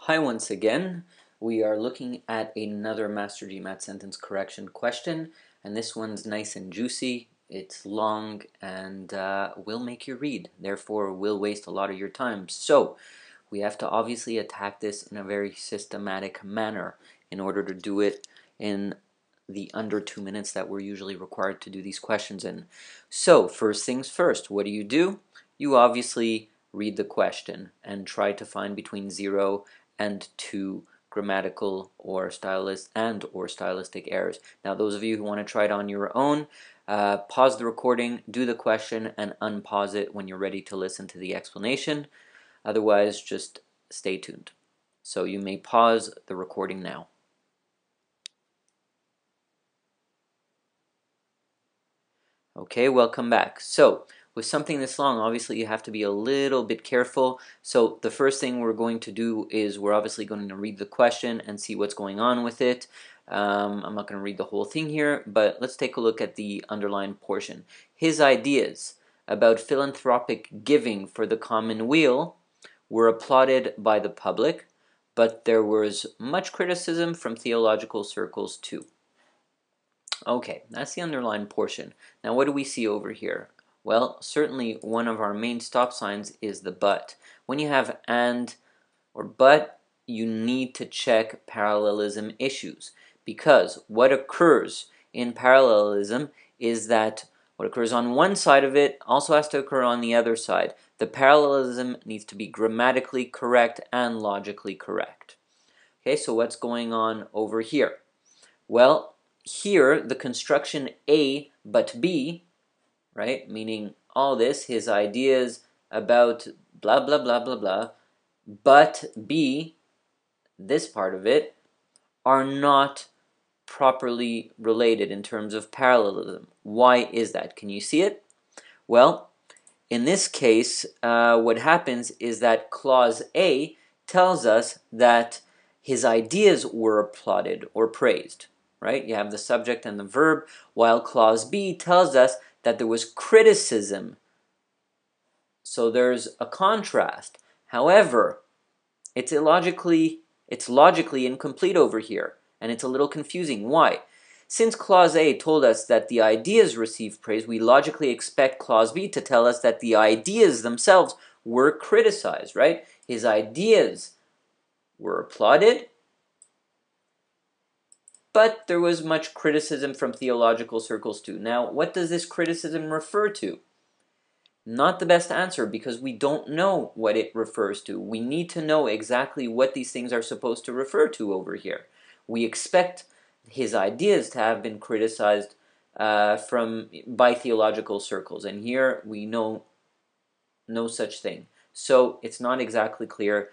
Hi once again. We are looking at another MasterGMAT sentence correction question, and this one's nice and juicy. It's long and will make you read, therefore will waste a lot of your time. So we have to obviously attack this in a very systematic manner in order to do it in the under 2 minutes that we're usually required to do these questions in. So first things first, what do? You obviously read the question and try to find between 0 and 2 grammatical or stylistic errors. Now those of you who want to try it on your own, pause the recording, do the question, and unpause it when you're ready to listen to the explanation. Otherwise, just stay tuned. So you may pause the recording now. Okay, welcome back. So with something this long, obviously you have to be a little bit careful. So the first thing we're going to do is we're obviously going to read the question and see what's going on with it. I'm not going to read the whole thing here, but let's take a look at the underlined portion. His ideas about philanthropic giving for the common weal were applauded by the public, but there was much criticism from theological circles too. Okay, that's the underlined portion. Now what do we see over here? Well, certainly one of our main stop signs is the but. When you have and or but, you need to check parallelism issues, because what occurs in parallelism is that what occurs on one side of it also has to occur on the other side. The parallelism needs to be grammatically correct and logically correct. Okay, so what's going on over here? Well, here the construction A but B, right, meaning all this, his ideas about blah blah blah blah blah, but B, this part of it, are not properly related in terms of parallelism. Why is that? Can you see it? Well, in this case, what happens is that clause A tells us that his ideas were applauded or praised. Right? You have the subject and the verb, while clause B tells us that there was criticism. So there's a contrast. However, it's logically incomplete over here, and it's a little confusing. Why? Since clause A told us that the ideas received praise, we logically expect clause B to tell us that the ideas themselves were criticized, right? His ideas were applauded, but there was much criticism from theological circles too. Now, what does this criticism refer to? Not the best answer, because we don't know what it refers to. We need to know exactly what these things are supposed to refer to over here. We expect his ideas to have been criticized by theological circles, and here we know no such thing. So it's not exactly clear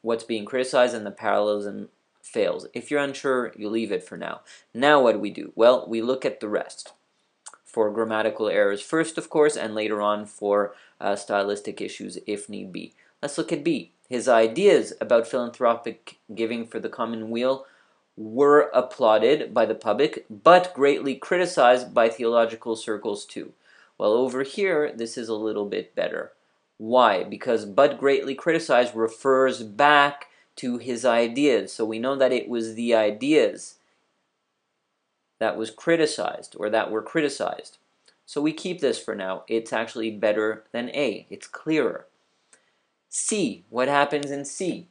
what's being criticized, and the parallelism fails. If you're unsure, you leave it for now. Now what do? Well, we look at the rest for grammatical errors first, of course, and later on for stylistic issues if need be. Let's look at B. His ideas about philanthropic giving for the common weal were applauded by the public, but greatly criticized by theological circles too. Well, over here, this is a little bit better. Why? Because but greatly criticized refers back to his ideas. So we know that it was the ideas that was criticized, or that were criticized. So we keep this for now. It's actually better than A. It's clearer. C. What happens in C?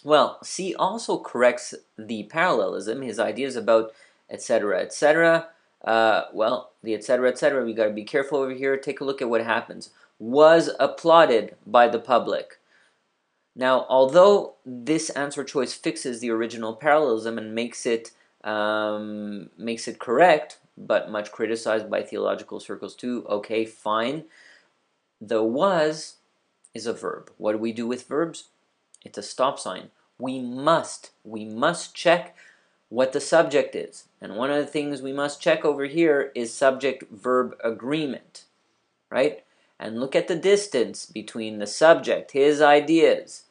Well, C also corrects the parallelism, his ideas about etc., etc. Well, the etc., we got to be careful over here. Take a look at what happens. Was applauded by the public. Now, although this answer choice fixes the original parallelism and makes it correct, but much criticized by theological circles too, okay, fine. The was is a verb. What do we do with verbs? It's a stop sign. We must check what the subject is. And one of the things we must check over here is subject-verb agreement, right? And look at the distance between the subject, his ideas,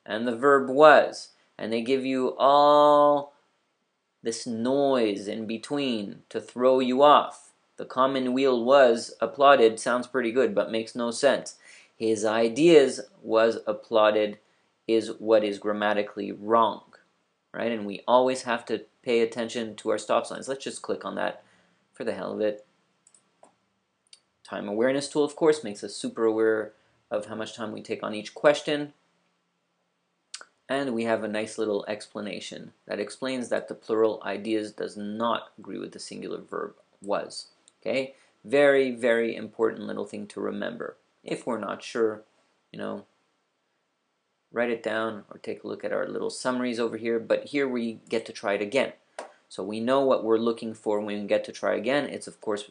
and the verb was. And they give you all this noise in between to throw you off. The common weal was applauded sounds pretty good, but makes no sense. His ideas was applauded is what is grammatically wrong, right? And we always have to pay attention to our stop signs. Let's just click on that for the hell of it. Time awareness tool, of course, makes us super aware of how much time we take on each question. And we have a nice little explanation that explains that the plural ideas does not agree with the singular verb was. Okay? Very, very important little thing to remember. If we're not sure, write it down or take a look at our little summaries over here. But here we get to try it again. So we know what we're looking for when we get to try again. It's, of course,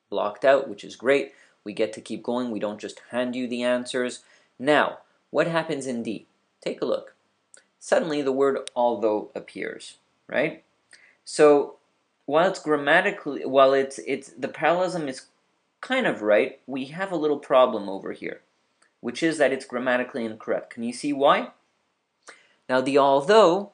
blocked out, which is great. We get to keep going. We don't just hand you the answers. Now, what happens in D? Take a look. Suddenly the word although appears, right? So while it's grammatically, the parallelism is kind of right, we have a little problem over here, which is that it's grammatically incorrect. Can you see why? Now the although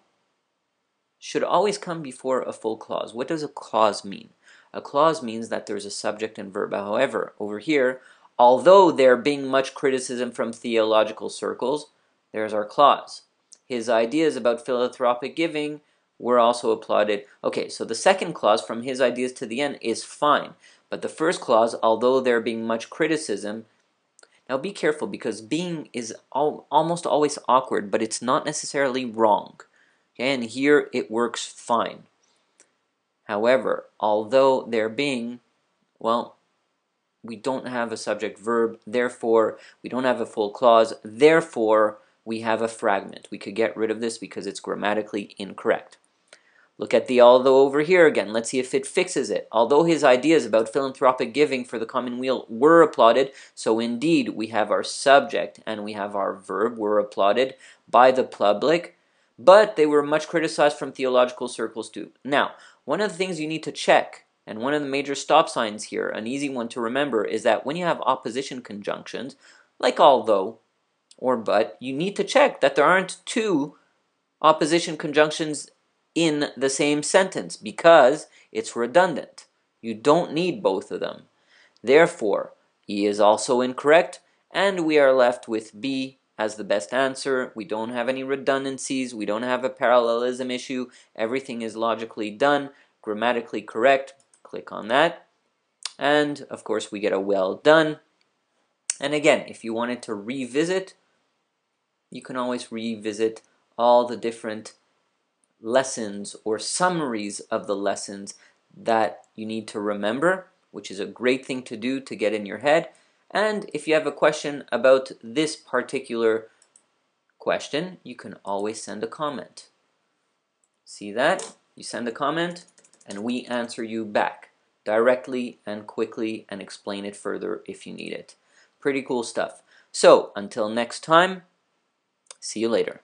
should always come before a full clause. What does a clause mean? A clause means that there's a subject and verb. However, over here, although there being much criticism from theological circles, there's our clause. His ideas about philanthropic giving were also applauded. Okay, so the second clause, from his ideas to the end, is fine. But the first clause, although there being much criticism, now be careful because being is almost always awkward, but it's not necessarily wrong. Okay, and here it works fine. However, although there being, well, we don't have a subject verb, therefore we don't have a full clause, therefore we have a fragment. We could get rid of this because it's grammatically incorrect. Look at the although over here again. Let's see if it fixes it. Although his ideas about philanthropic giving for the common weal were applauded, so indeed we have our subject and we have our verb were applauded by the public, but they were much criticized from theological circles too. Now, one of the things you need to check, and one of the major stop signs here, an easy one to remember, is that when you have opposition conjunctions, like although or but, you need to check that there aren't two opposition conjunctions in the same sentence because it's redundant. You don't need both of them. Therefore, E is also incorrect, and we are left with B as the best answer. We don't have any redundancies. We don't have a parallelism issue. Everything is logically done, grammatically correct. Click on that. And, of course, we get a well done. And again, if you wanted to revisit, you can always revisit all the different lessons or summaries of the lessons that you need to remember, which is a great thing to do to get in your head. And if you have a question about this particular question, you can always send a comment. See that? You send a comment and we answer you back directly and quickly and explain it further if you need it. Pretty cool stuff. So until next time, see you later.